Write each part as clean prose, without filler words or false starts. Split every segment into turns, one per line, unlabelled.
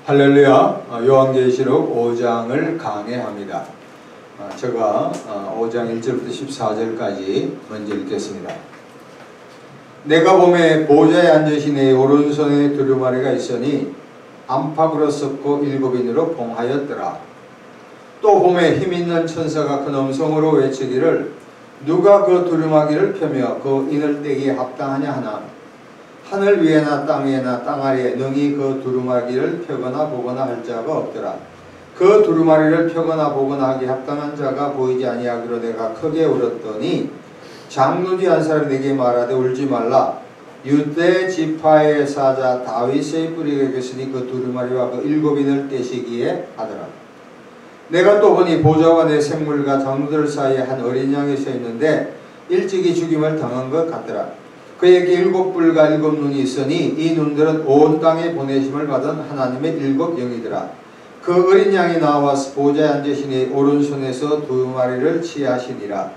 할렐루야. 요한계시록 5장을 강해합니다. 제가 5장 1절부터 14절까지 먼저 읽겠습니다. 내가 보매 보좌에 앉으신 이의 오른손에 두루마리가 있으니 안팎으로 썩고 일곱인으로 봉하였더라. 또 보매 힘있는 천사가 큰 음성으로 외치기를 누가 그 두루마기를 펴며 그 인을 떼기에 합당하냐 하나 하늘 위에나 땅 위에나 땅 아래에 능히 그 두루마기를 펴거나 보거나 할 자가 없더라. 그 두루마리를 펴거나 보거나 하기 합당한 자가 보이지 아니하기로 내가 크게 울었더니 장로지 한 사람이 내게 말하되 울지 말라. 유대 지파의 사자 다윗의 뿌리가 계시니 그 두루마리와 그 일곱인을 떼시기에 하더라. 내가 또 보니 보좌와 내 생물과 장로들 사이에 한 어린 양이 서 있는데 일찍이 죽임을 당한 것 같더라. 그에게 일곱 뿔과 일곱 눈이 있으니 이 눈들은 온 땅에 보내심을 받은 하나님의 일곱 영이더라. 그 어린 양이 나와서 보좌에 앉으시니 오른손에서 두루마리를 취하시니라.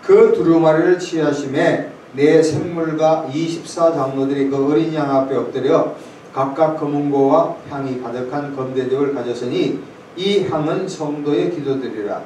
그 두루마리를 취하심에 내 생물과 24장로들이 그 어린 양 앞에 엎드려 각각 검은고와 향이 가득한 건대접을 가졌으니 이 향은 성도의 기도들이라.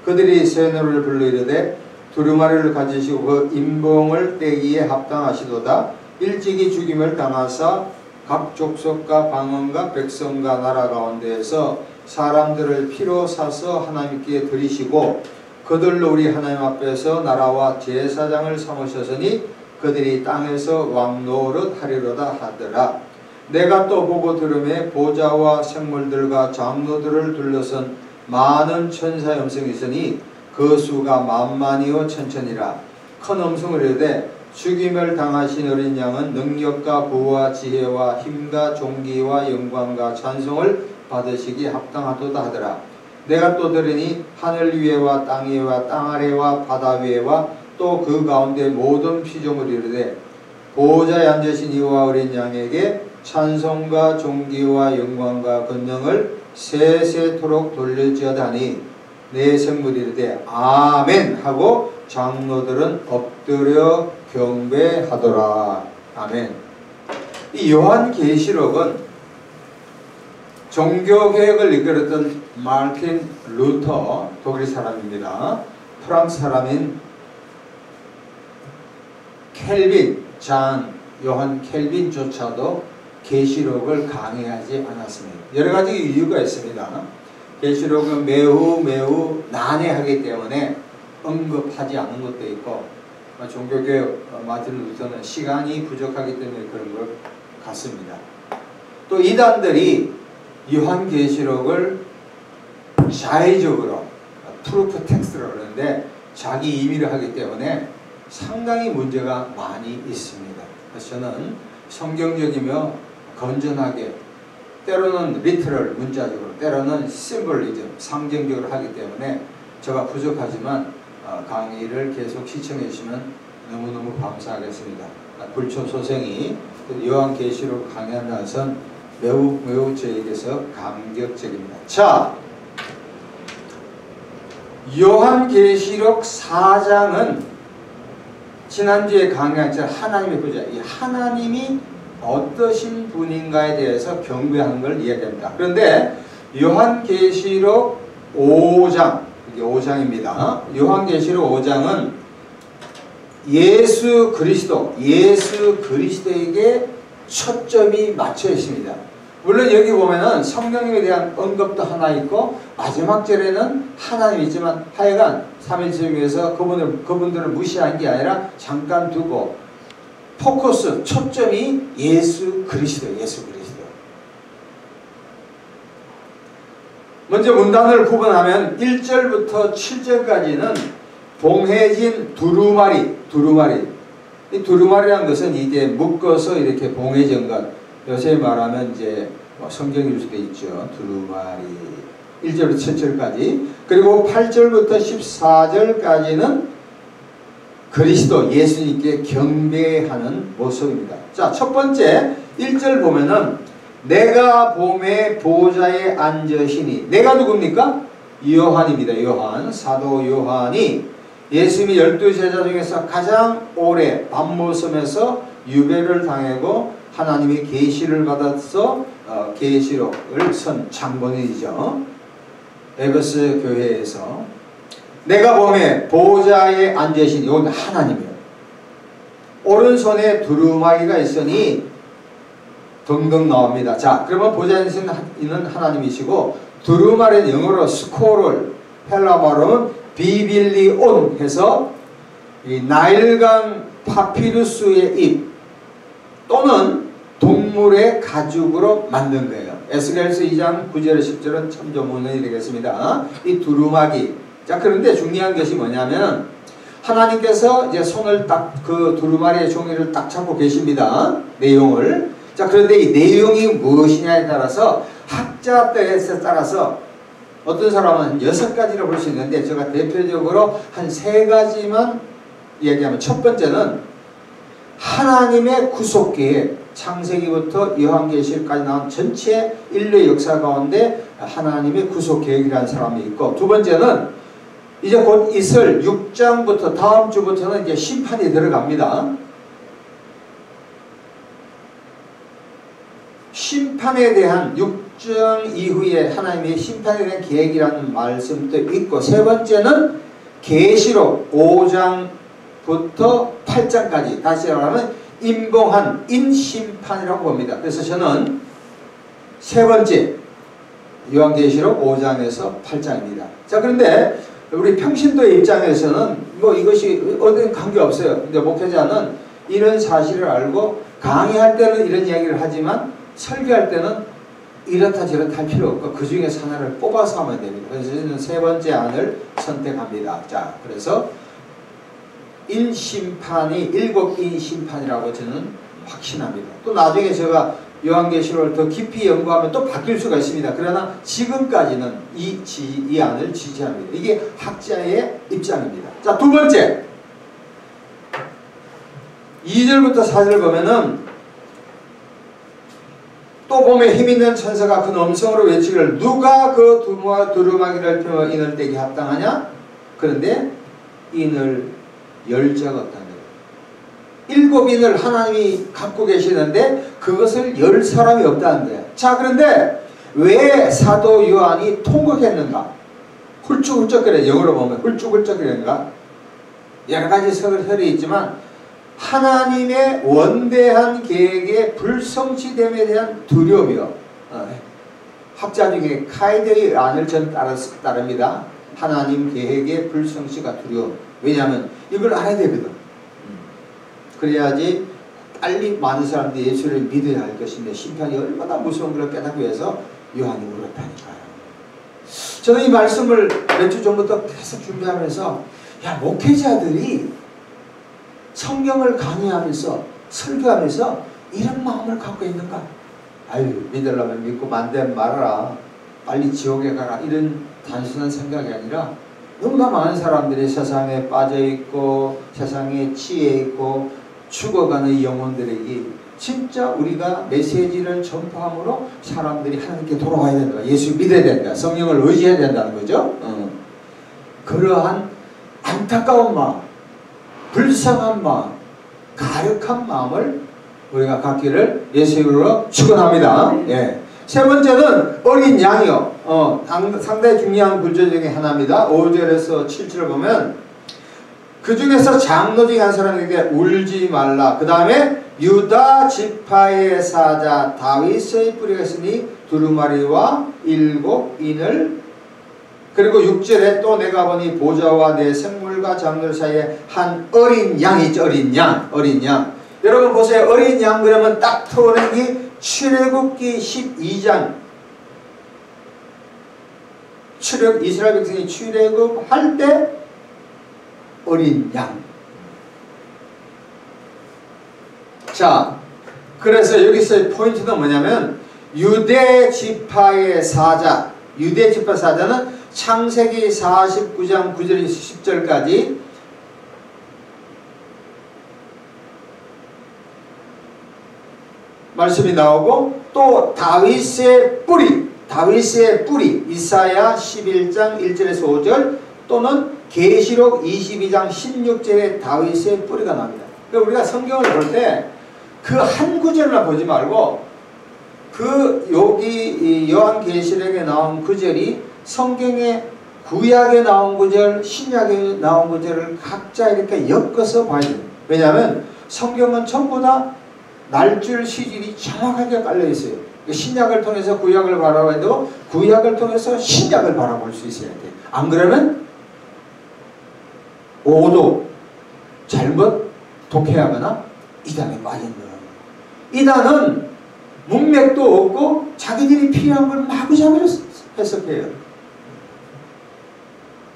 그들이 새 노래를 불러 이르되 두루마리를 가지시고 그 임봉을 떼기에 합당하시도다. 일찍이 죽임을 당하사 각 족속과 방언과 백성과 나라 가운데에서 사람들을 피로 사서 하나님께 드리시고 그들로 우리 하나님 앞에서 나라와 제사장을 삼으셨으니 그들이 땅에서 왕 노릇 하리로다 하더라. 내가 또 보고 들음에 보좌와 생물들과 장로들을 둘러선 많은 천사의 음성이 있으니 그 수가 만만이요 천천이라. 큰 음성을 이르되 죽임을 당하신 어린 양은 능력과 부와 지혜와 힘과 존귀와 영광과 찬송을 받으시기 합당하도다 하더라. 내가 또 들으니 하늘 위에와 땅 위에와 땅 아래와 바다 위에와 또 그 가운데 모든 피조물이 이르되 보좌에 앉으신 이와 어린 양에게 찬송과 존귀와 영광과 권능을 세세토록 돌릴지어다니 내 생물이 이르되 아멘 하고 장로들은 엎드려 경배하더라. 아멘. 이 요한계시록은 종교개혁을 이끌었던 마르틴 루터, 독일 사람입니다. 프랑스 사람인 켈빈, 요한 켈빈조차도 계시록을 강의하지 않았습니다. 여러 가지 이유가 있습니다. 계시록은 매우 난해하기 때문에 언급하지 않은 것도 있고, 종교개혁 마틴 루터는 시간이 부족하기 때문에 그런 것 같습니다. 또 이단들이 요한계시록을 자의적으로 프루프 텍스트라고 그러는데 자기 임의를 하기 때문에 상당히 문제가 많이 있습니다. 그래서 저는 성경적이며 건전하게, 때로는 리터럴 문자적으로, 때로는 심볼리즘 상징적으로 하기 때문에 제가 부족하지만 강의를 계속 시청해 주시면 너무너무 감사하겠습니다. 불초소생이 요한계시록 강의하는 것은 매우 저에게서 감격적입니다. 자, 요한계시록 4장은 지난주에 강의한 하나님의 보좌, 이 하나님이 어떠신 분인가에 대해서 경배하는 걸 이야기합니다. 그런데 요한계시록 5장, 이게 5장입니다. 요한계시록 5장은 예수 그리스도에게 초점이 맞춰 있습니다. 물론 여기 보면은 성령님에 대한 언급도 하나 있고 마지막 절에는 하나님이 있지만 하여간 삼위일체에서 그분들을 무시한 게 아니라 잠깐 두고 포커스, 초점이 예수 그리스도. 먼저 문단을 구분하면 1절부터 7절까지는 봉해진 두루마리. 이 두루마리라는 것은 이제 묶어서 이렇게 봉해진 것. 요새 말하면 이제 성경일 수도 있죠. 두루마리. 1절부터 7절까지. 그리고 8절부터 14절까지는 그리스도 예수님께 경배하는 모습입니다. 자, 첫 번째 1절 보면은 내가 보매 보좌에 앉으시니, 내가 누굽니까? 요한입니다. 요한, 사도 요한이 예수님이 12제자 중에서 가장 오래 밤모섬에서 유배를 당하고 하나님의 계시를 받아서 계시록을 쓴 장본인이죠. 에베소 교회에서 내가 보매 보좌에 앉으신 이건 하나님이에요. 오른손에 두루마기가 있으니 등등 나옵니다. 자, 그러면 보좌에 있는 하나님이시고 두루마리는 영어로 스코를 헬라말로는 비빌리온 해서 이 나일강 파피루스의 잎 또는 동물의 가죽으로 만든 거예요. 에스겔서 2장 9절 10절은 참조문이 되겠습니다. 이 두루마기. 자, 그런데 중요한 것이 뭐냐면 하나님께서 이제 손을 딱 그 두루마리의 종이를 딱 잡고 계십니다. 내용을. 자, 그런데 이 내용이 무엇이냐에 따라서 학자들에 따라서 어떤 사람은 6가지로 볼 수 있는데 제가 대표적으로 한 3가지만 얘기하면 첫 번째는 하나님의 구속계획, 창세기부터 요한계시록까지 나온 전체 인류 역사 가운데 하나님의 구속계획이라는 사람이 있고, 두 번째는 이제 곧 있을 6장부터 다음 주부터는 이제 심판이 들어갑니다. 심판에 대한 6장 이후에 하나님의 심판에 대한 계획이라는 말씀도 있고, 세 번째는 계시록 5장부터 8장까지 다시 말하면 인봉한 인심판이라고 봅니다. 그래서 저는 세 번째 요한계시록 5장에서 8장입니다. 자, 그런데 우리 평신도의 입장에서는 뭐 이것이 어떤 관계없어요. 근데 목회자는 이런 사실을 알고 강의할 때는 이런 이야기를 하지만 설교할 때는 이렇다 저렇다 할 필요 없고 그 중에서 하나를 뽑아서 하면 됩니다. 그래서 저는 세 번째 안을 선택합니다. 자, 그래서 인심판이 7인심판이라고 저는 확신합니다. 또 나중에 제가 요한계시록을 더 깊이 연구하면 또 바뀔 수가 있습니다. 그러나 지금까지는 이 안을 지지합니다. 이게 학자의 입장입니다. 자, 두 번째 2절부터 4절 보면은 또 보면 힘있는 천사가 큰 음성으로 외치기를 누가 그 두루마기를 펴 인을 떼기 합당하냐? 그런데 인을 열 자가 없다는 거예요. 7인을 하나님이 갖고 계시는데 그것을 열 사람이 없다는 거예요. 자, 그런데 왜 사도 요한이 통곡했는가? 훌쩍훌쩍거려. 영어로 보면 훌쩍훌쩍거리는가? 여러 가지 설이 있지만 하나님의 원대한 계획의 불성취됨에 대한 두려움이요. 학자 중에 카이드의 안을 전 따릅니다. 하나님 계획의 불성취가 두려움. 왜냐하면 이걸 알아야 되거든. 그래야지 빨리 많은 사람들이 예수를 믿어야 할 것인데 심판이 얼마나 무서운 걸 깨닫기 위해서 요한이 울었다니까요. 저는 이 말씀을 몇 주 전부터 계속 준비하면서 야, 목회자들이 성경을 강의하면서 설교하면서 이런 마음을 갖고 있는가? 아유, 믿으려면 믿고 만되면 말아라. 빨리 지옥에 가라. 이런 단순한 생각이 아니라 너무나 많은 사람들이 세상에 빠져있고 세상에 취해있고 죽어가는 영혼들에게 진짜 우리가 메시지를 전파함으로 사람들이 하나님께 돌아와야 된다. 예수 믿어야 된다. 성령을 의지해야 된다는 거죠. 그러한 안타까운 마음, 불쌍한 마음, 가력한 마음을 우리가 갖기를 예수 이름으로 축원합니다. 예. 세 번째는 어린 양이요. 상당히 중요한 구절 중에 하나입니다. 5절에서 7절을 보면 그 중에서 장로 중에 한 사람에게 울지 말라. 그 다음에 유다 지파의 사자 다윗의 뿌리가 있으니 두루마리와 7인을 그리고 6절에 또 내가 보니 보좌와 내 생물과 장들 사이에 한 어린 양이 있죠. 어린 양. 여러분 보세요. 어린 양 그러면 딱 터오는 게 출애굽기 12장 이스라엘 백성이 출애굽할 때 어린 양. 자, 그래서 여기서 포인트는 뭐냐면 유대 지파의 사자. 유대 지파 사자는 창세기 49장 9절에서 10절까지 말씀이 나오고 또 다윗의 뿌리 이사야 11장 1절에서 5절 또는 계시록 22장 16절에 다윗의 뿌리가 납니다. 그러니까 우리가 성경을 볼 때 그 한 구절만 보지 말고 여기 이 요한계시록에 나온 구절이 성경에 구약에 나온 구절, 신약에 나온 구절을 각자 이렇게 엮어서 봐야 돼요. 왜냐하면 성경은 전부 다 날줄 시질이 정확하게 깔려 있어요. 신약을 통해서 구약을 바라봐야 되고 구약을 통해서 신약을 바라볼 수 있어야 돼요. 안 그러면 오도 잘못 독해하거나 이단에 빠진 거예요. 이단은 문맥도 없고 자기들이 필요한 걸 마구잡이로 해석해요.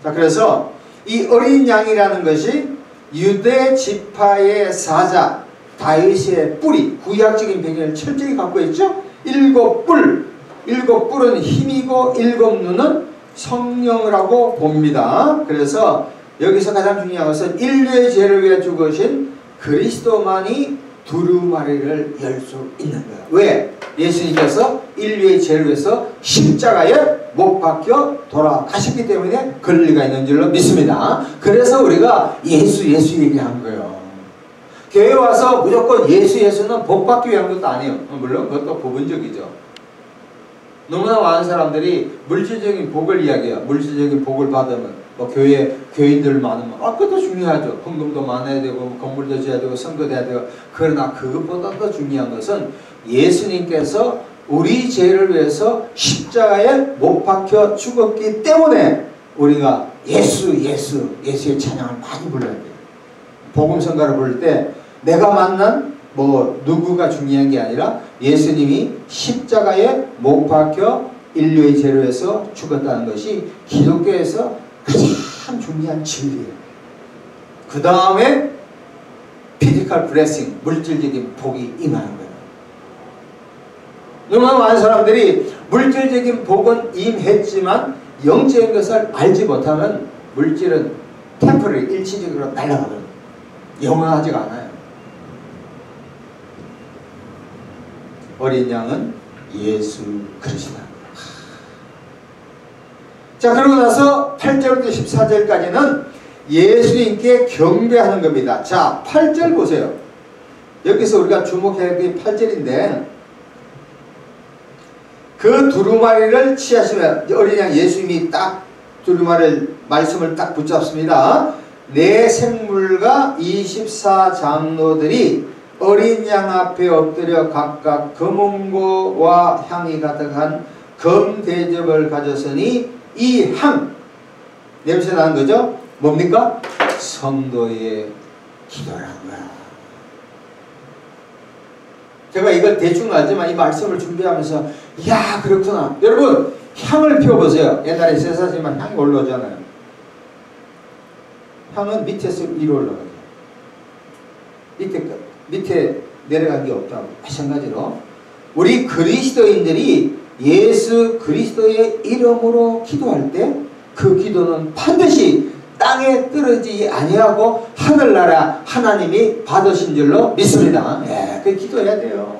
자, 그래서 이 어린 양이라는 것이 유대 지파의 사자 다윗의 뿌리, 구약적인 배경을 철저히 갖고 있죠. 일곱 뿔은 힘이고 일곱 눈은 성령이라고 봅니다. 그래서 여기서 가장 중요한 것은 인류의 죄를 위해 죽으신 그리스도만이 두루마리를 열 수 있는 거예요. 왜? 예수님께서 인류의 죄를 위해서 십자가에 못 박혀 돌아가셨기 때문에 그럴 리가 있는 줄로 믿습니다. 그래서 우리가 예수 얘기한 거예요. 교회 와서 무조건 예수는 복 받기 위한 것도 아니에요. 물론 그것도 부분적이죠. 너무나 많은 사람들이 물질적인 복을 이야기해요. 물질적인 복을 받으면 교인들 많으면 그것도 중요하죠. 헌금도 많아야 되고 건물도 지어야 되고 선거도 해야 되고. 그러나 그것보다 더 중요한 것은 예수님께서 우리 죄를 위해서 십자가에 못 박혀 죽었기 때문에 우리가 예수의 찬양을 많이 불러야 돼요. 복음성가를 부를 때 내가 만난 누구가 중요한 게 아니라 예수님이 십자가에 못 박혀 인류의 죄를 위해서 죽었다는 것이 기독교에서 가장 중요한 진리예요. 그 다음에 피지컬 블레싱, 물질적인 복이 임하는 거예요. 너무나 많은 사람들이 물질적인 복은 임했지만 영적인 것을 알지 못하면 물질은 템포를 일시적으로 날아가거든요. 영원하지가 않아요. 어린 양은 예수 그리스도다. 자, 그러고 나서 8절부터 14절까지는 예수님께 경배하는 겁니다. 자, 8절 보세요. 여기서 우리가 주목해야 될 8절인데 그 두루마리를 취하시면 어린 양 예수님이 딱 두루마리를 말씀을 딱 붙잡습니다. 내 생물과 24장로들이 어린 양 앞에 엎드려 각각 금은고와 향이 가득한 금대접을 가졌으니 이 향 냄새 나는 거죠? 뭡니까? 성도의 기도라는 거야. 제가 이걸 대충 알지만 이 말씀을 준비하면서 야 그렇구나. 여러분 향을 피워보세요. 옛날에 제사지만 향이 올라오잖아요. 향은 밑에서 위로 올라가죠. 밑에 내려간 게 없다고. 마찬가지로 우리 그리스도인들이 예수 그리스도의 이름으로 기도할 때 그 기도는 반드시 땅에 떨어지지 아니하고 하늘나라 하나님이 받으신 줄로 믿습니다. 그 기도해야 돼요.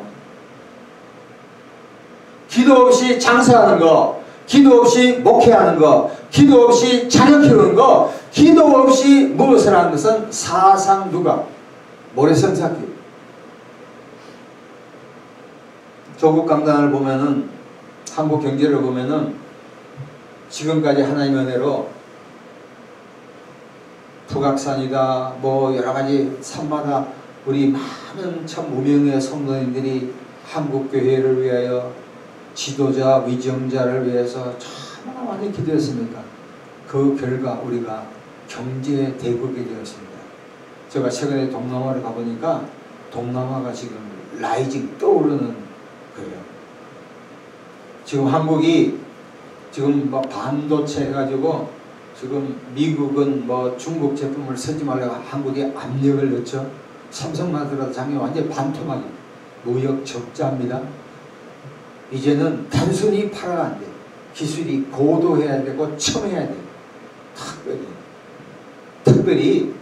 기도 없이 장사하는 거, 기도 없이 목회하는 거, 기도 없이 자녀 키우는 거, 기도 없이 무엇을 하는 것은 사상 누각, 모래성 쌓기. 조국 강단을 보면은 한국 경제를 보면은 지금까지 하나님의 은혜로 북악산이다 여러가지 산마다 우리 많은 참 무명의 성도님들이 한국교회를 위하여 지도자 위정자를 위해서 참 많이 기도했습니까? 그 결과 우리가 경제 대국이 되었습니다. 제가 최근에 동남아를 가보니까 동남아가 지금 라이징 떠오르는 거예요. 지금 한국이 지금 반도체 해가지고 지금 미국은 중국 제품을 쓰지 말라고 한국에 압력을 넣죠. 삼성만 들어도 작년 완전히 반토막이 무역 적자입니다. 이제는 단순히 팔아가 안 돼. 기술이 고도해야 되고 첨예해야 돼. 특별히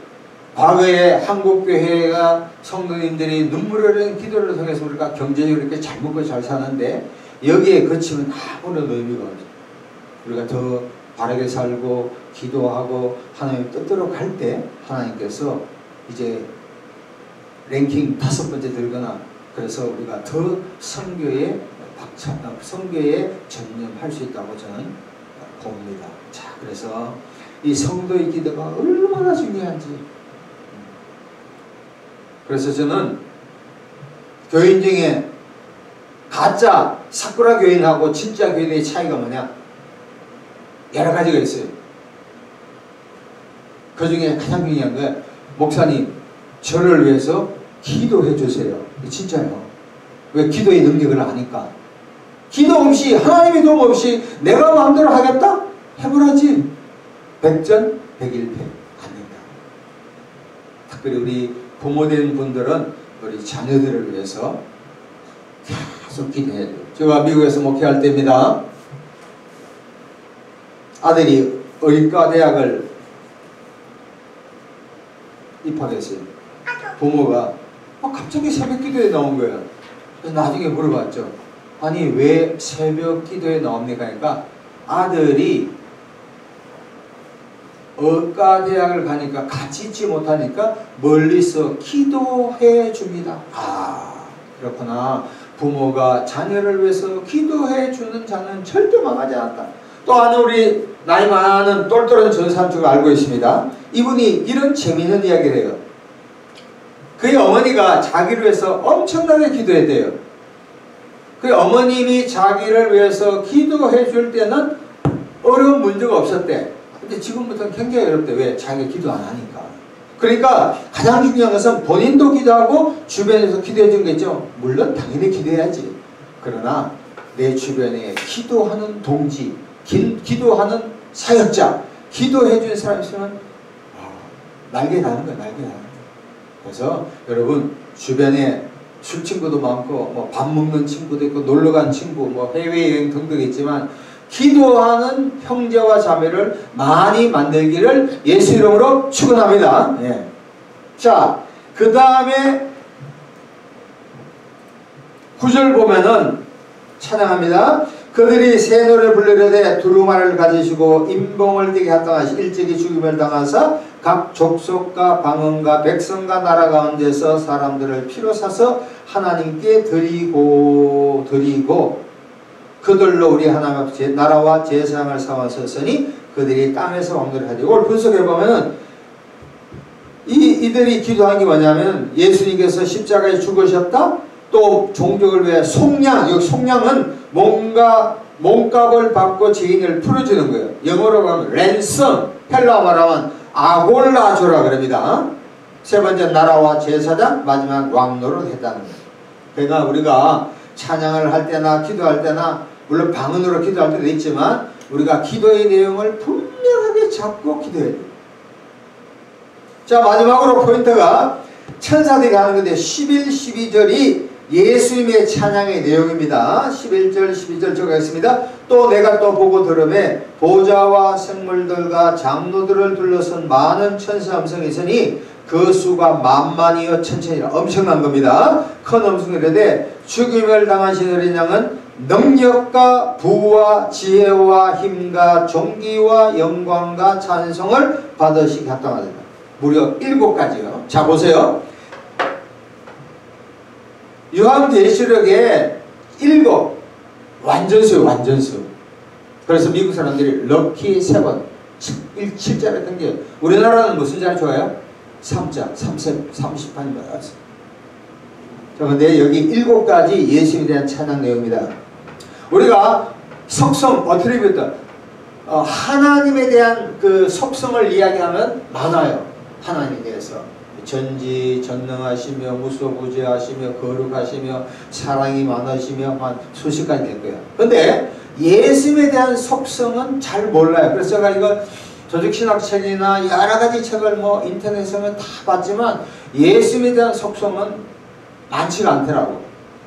과거에 한국교회가 성도님들이 눈물을 흘리는 기도를 통해서 우리가 경제적으로 이렇게 잘 먹고 잘 사는데 여기에 그치면 아무런 의미가 없어요. 우리가 더 바르게 살고 기도하고 하나님 뜻대로 갈 때 하나님께서 이제 랭킹 5번째 들거나 그래서 우리가 더 선교에 성교에 전념할 수 있다고 저는 봅니다. 자, 그래서 이 성도의 기도가 얼마나 중요한지. 그래서 저는 교인 중에 가짜 사쿠라 교인하고 진짜 교인의 차이가 뭐냐? 여러 가지가 있어요. 그 중에 가장 중요한 게, 목사님 저를 위해서 기도해 주세요. 진짜요. 왜? 기도의 능력을 아니까. 기도 없이, 하나님의 도움 없이 내가 마음대로 하겠다? 해보라지. 백전백일패 안 된다. 특별히 우리 부모된 분들은 우리 자녀들을 위해서 계속 기도해야 돼요. 제가 미국에서 목회할 때입니다. 아들이 의과대학을 입학했어요. 부모가 갑자기 새벽 기도에 나온 거예요. 그래서 나중에 물어봤죠. 아니 왜 새벽 기도에 나옵니까? 그러니까 아들이 의과대학을 가니까 같이 있지 못하니까 멀리서 기도해 줍니다. 아, 그렇구나. 부모가 자녀를 위해서 기도해 주는 자는 절대 망하지 않았다. 또 하나 우리 나이 많은 똘똘한 전산주가 알고 있습니다. 이분이 이런 재미있는 이야기를 해요. 그의 어머니가 자기를 위해서 엄청나게 기도했대요. 그 어머님이 자기를 위해서 기도해 줄 때는 어려운 문제가 없었대. 근데 지금부터는 굉장히 어렵대. 왜? 자기가 기도 안 하니까. 그러니까 가장 중요한 것은 본인도 기도하고 주변에서 기도해 준 거죠. 물론 당연히 기도해야지. 그러나 내 주변에 기도하는 동지, 기도하는 사역자, 기도해 준 사람 있으면 날개 다는 거야. 날개 다는 거야. 그래서 여러분 주변에 술 친구도 많고 뭐 밥 먹는 친구도 있고 놀러간 친구, 뭐 해외여행 등등 있지만 기도하는 형제와 자매를 많이 만들기를 예수 이름으로 축원합니다. 예. 자, 그 다음에 9절 보면은 찬양합니다. 그들이 새 노래 부르려되 두루마리를 가지시고 인봉을 띠게 합당하시 일찍이 죽임을 당하사 각 족속과 방언과 백성과 나라 가운데서 사람들을 피로 사서 하나님께 드리고 그들로 우리 하나님 앞에 나라와 제사장을 삼았으니 그들이 땅에서 왕노를 하지. 이걸 분석해보면은 이들이 기도한 게 뭐냐면 예수님께서 십자가에 죽으셨다. 또 종족을 위해 속량, 여기 속량은 뭔가 몸값을 받고 죄인을 풀어주는 거예요. 영어로 하면 랜섬, 헬라어 말하면 아골라조라 그럽니다. 세 번째 나라와 제사장, 마지막 왕노를 했다는 거예요. 그러니까 우리가 찬양을 할 때나 기도할 때나 물론 방언으로 기도할 때도 있지만 우리가 기도의 내용을 분명하게 잡고 기도해야 돼요. 자, 마지막으로 포인트가 천사들이 하는 건데 11, 12절이 예수님의 찬양의 내용입니다. 11절, 12절 적어있습니다. 또 내가 또 보고 들으매 보좌와 생물들과 장로들을 둘러선 많은 천사 음성이 있으니 그 수가 만만이여 천천이라. 엄청난 겁니다. 큰 음성이 이르되 죽임을 당하신 어린 양은 능력과 부와 지혜와 힘과 존귀와 영광과 찬송을 받으시기 합당하다. 무려 7가지요. 자, 보세요. 요한계시록에 7 완전수요, 완전수. 그래서 미국 사람들이 럭키 7, 7자를 땡겨요. 우리나라는 무슨 자를 좋아해요? 3자, 38인 받았어요. 자, 근데 여기 7가지 예수님에 대한 찬양 내용입니다. 우리가 속성, 어트리뷰트, 하나님에 대한 그 속성을 이야기하면 많아요. 하나님에 대해서. 전지전능하시며 무소부재하시며 거룩하시며 사랑이 많으시며 한 수십 가지 될 거예요. 근데 예수님에 대한 속성은 잘 몰라요. 그래서 제가 이거 조직신학책이나 여러 가지 책을 뭐 인터넷에서는 다 봤지만 예수님에 대한 속성은 많지가 않더라고.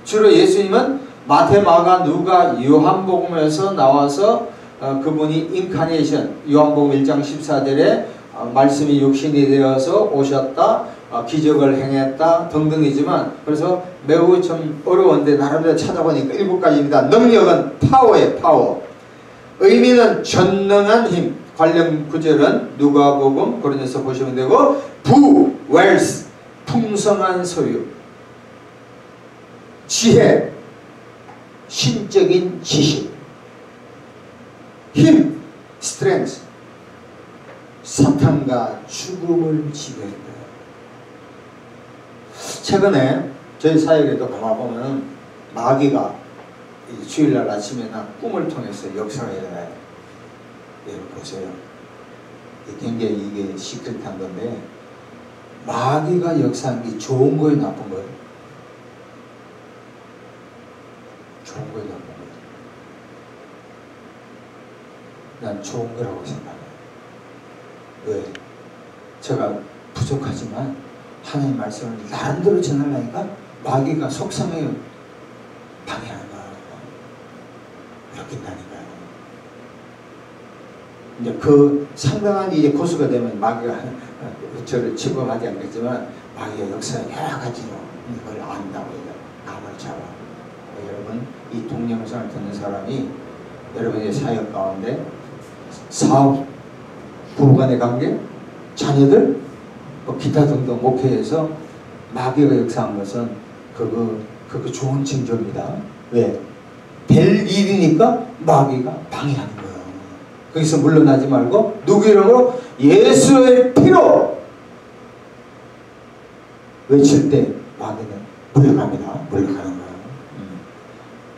주로 예수님은 마태, 마가, 누가, 요한복음에서 나와서 그분이 인카네이션, 요한복음 1장 14절에 말씀이 육신이 되어서 오셨다, 기적을 행했다 등등이지만, 그래서 매우 좀 어려운데 나름대로 찾아보니까 7가지입니다. 능력은 파워예요. 파워. 의미는 전능한 힘. 관련 구절은 누가복음, 고린도서 보시면 되고, 부, 웰스, 풍성한 소유. 지혜, 신적인 지식, 힘, 스트렝스, 사탄과 죽음을 지배했다. 최근에 저희 사역에도 가만보면 마귀가 주일날 아침에나 꿈을 통해서 역사가 일어나요. 여러분 보세요. 굉장히 이게 시크릿한 건데, 마귀가 역사한 게 좋은 거예요, 나쁜 거예요? 좋은 거예요, 나쁜 거예요? 난 좋은 거라고 생각해요. 왜? 제가 부족하지만 하나님 말씀을 나름대로 전하려니까 마귀가 속상해요. 방해하는 거야. 엮인다니까요. 이제 그 상당한 이제 고수가 되면 마귀가 저를 침범하지 않겠지만 마귀의 역사는 여러 가지로 이걸 안다고 해요. 감을 잡아. 여러분, 이 동영상을 듣는 사람이 여러분의 사역 가운데 사업, 부부간의 관계, 자녀들, 기타 등등 목회에서 마귀가 역사한 것은 그거 좋은 징조입니다. 왜? 될 일이니까 마귀가 방해하는 거예요. 거기서 물러나지 말고 누구 이름으로? 예수의 피로 외칠 때 마귀는 물러갑니다. 물러가는 거예요.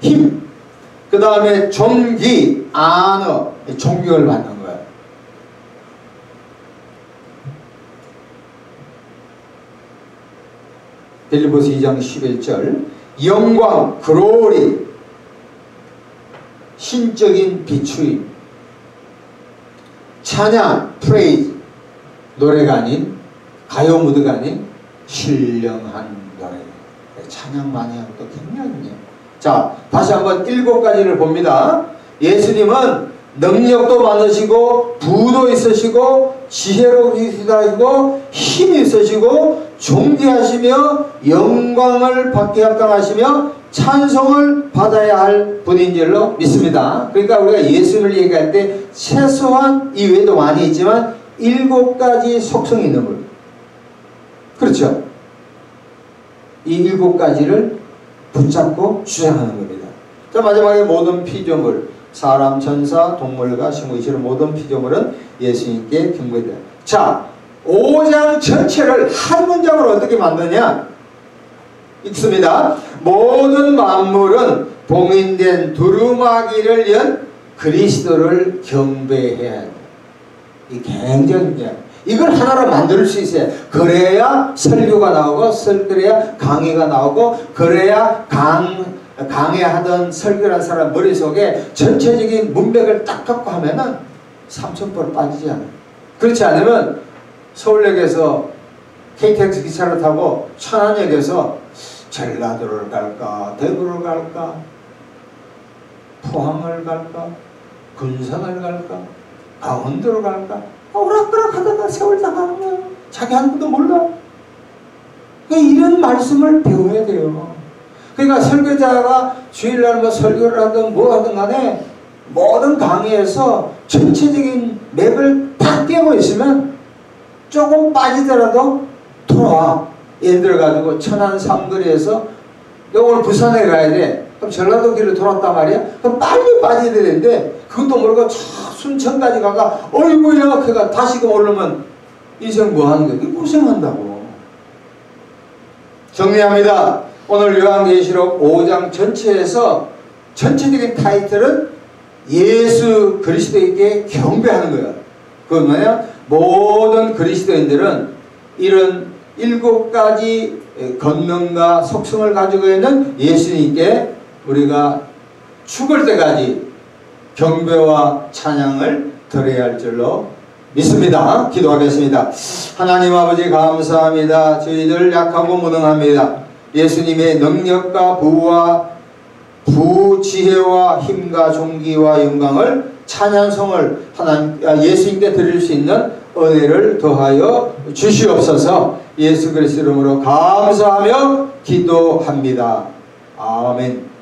힘, 그 다음에 존귀, 안어, 존경을 받는 거예요. 빌립보서 2장 11절, 영광, 글로리, 신적인 비추임, 찬양, 프레이즈, 노래가 아닌, 가요 무드가 아닌 신령한 노래. 찬양 많이 하는 것도 굉장히. 자, 다시 한번 7가지를 봅니다. 예수님은 능력도 많으시고, 부도 있으시고, 지혜로우시고, 힘이 있으시고, 존귀하시며, 영광을 받게 합당하시며, 찬송을 받아야 할 분인 줄로 믿습니다. 그러니까 우리가 예수를 얘기할 때 최소한 이외에도 많이 있지만 7가지 속성이 있는 거예요. 그렇죠? 이 7가지를 붙잡고 주장하는 겁니다. 자, 마지막에 모든 피조물, 사람, 천사, 동물과 식물이시는 모든 피조물은 예수님께 경배된다. 자, 5장 전체를 한 문장으로 어떻게 만드냐? 있습니다. 모든 만물은 봉인된 두루마기를 연 그리스도를 경배해야 한다. 이 굉장히 이걸 하나로 만들 수 있어요. 그래야 설교가 나오고, 그래야 강의가 나오고, 그래야 강의하던 설교한 사람 머릿속에 전체적인 문맥을 딱 갖고 하면은 3,000% 빠지지 않아요. 그렇지 않으면 서울역에서 KTX 기차를 타고 천안역에서 전라도를 갈까, 대구를 갈까, 포항을 갈까, 군산을 갈까, 강원도를 갈까, 오락가락 하다가 세월 나가는 거야. 자기 아무도 몰라. 이런 말씀을 배워야 돼요. 그러니까 설교자가 주일날 뭐 설교를 하든 뭐 하든 간에 모든 강의에서 전체적인 맵을 다 깨고 있으면 조금 빠지더라도 돌아와. 예를 들어가지고 천안 삼거리에서 오늘 부산에 가야 돼. 그럼 전라도 길을 돌았단 말이야. 그럼 빨리 빠져야 되는데 그것도 모르고 저 순천까지 가가 어이구야 그가 다시금 오르면 인생 뭐 하는 거야? 고생한다고. 정리합니다. 오늘 요한계시록 5장 전체에서 전체적인 타이틀은 예수 그리스도에게 경배하는 거야. 그건 뭐냐? 모든 그리스도인들은 이런 7가지 권능과 속성을 가지고 있는 예수님께 우리가 죽을 때까지 경배와 찬양을 드려야 할 줄로 믿습니다. 기도하겠습니다. 하나님 아버지 감사합니다. 저희들 약하고 무능합니다. 예수님의 능력과 부지혜와 힘과 존귀와 영광을 찬양성을 예수님께 드릴 수 있는 은혜를 더하여 주시옵소서. 예수 그리스도 이름으로 감사하며 기도합니다. 아멘.